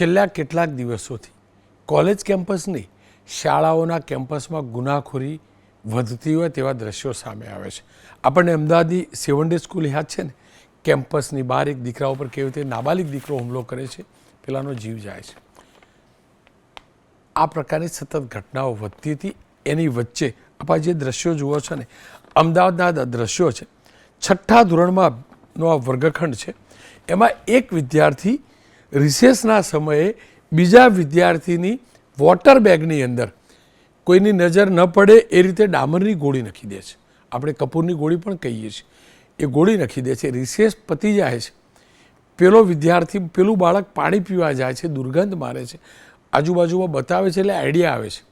છેલ્લા કેટલાક દિવસોથી કોલેજ કેમ્પસ નહીં, શાળાઓના કેમ્પસમાં ગુનાખોરી વધતી હોય તેવા દ્રશ્યો સામે આવે છે. આપણને અમદાવાદની 7 ડે સ્કૂલ યાદ છે ને, કેમ્પસની બહાર એક દીકરા ઉપર કેવી રીતે નાબાલિગ દીકરો હુમલો કરે છે, પેલાનો જીવ જાય છે. આ પ્રકારની સતત ઘટનાઓ વધતી હતી. એની વચ્ચે આપણે જે દ્રશ્યો જુઓ છો ને, અમદાવાદના દ્રશ્યો છે. 6ઠ્ઠા ધોરણમાંનો આ વર્ગખંડ છે. એમાં એક વિદ્યાર્થી રિસેસના સમયે બીજા વિદ્યાર્થીની વોટર બેગની અંદર કોઈની નજર ન પડે એ રીતે ડામરની ગોળી નાખી દે છે. આપણે કપૂરની ગોળી પણ કહીએ છીએ. એ ગોળી નાખી દે છે. રિસેસ પતી જાય છે. પેલો વિદ્યાર્થી, પેલું બાળક પાણી પીવા જાય છે, દુર્ગંધ મારે છે, આજુબાજુમાં બતાવે છે એટલે આઈડિયા આવે છે.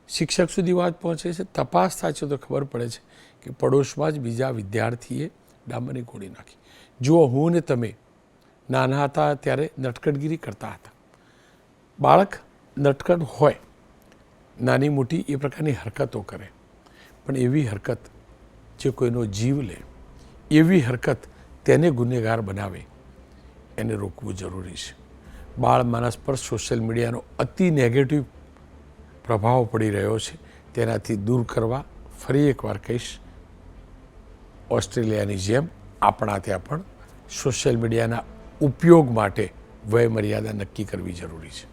શિક્ષક સુધી વાત પહોંચે છે, તપાસ થાય છે તો ખબર પડે છે કે પડોશમાં જ બીજા વિદ્યાર્થીએ ડામરની ગોળી નાખી. જુઓ, હું ને તમે નાના હતા ત્યારે નટખટગીરી કરતા હતા. બાળક નટખટ હોય, નાની મોટી એ પ્રકારની હરકતો કરે, પણ એવી હરકત જે કોઈનો જીવ લે, એવી હરકત તેને ગુનેગાર બનાવે, એને રોકવું જરૂરી છે. બાળ માનસ પર સોશિયલ મીડિયાનો અતિ નેગેટિવ પ્રભાવ પડી રહ્યો છે. તેનાથી દૂર કરવા ફરી એકવાર કહીશ, ઓસ્ટ્રેલિયાની જેમ આપણા ત્યાં પણ સોશિયલ મીડિયાના ઉપયોગ માટે વય મર્યાદા નક્કી કરવી જરૂરી છે.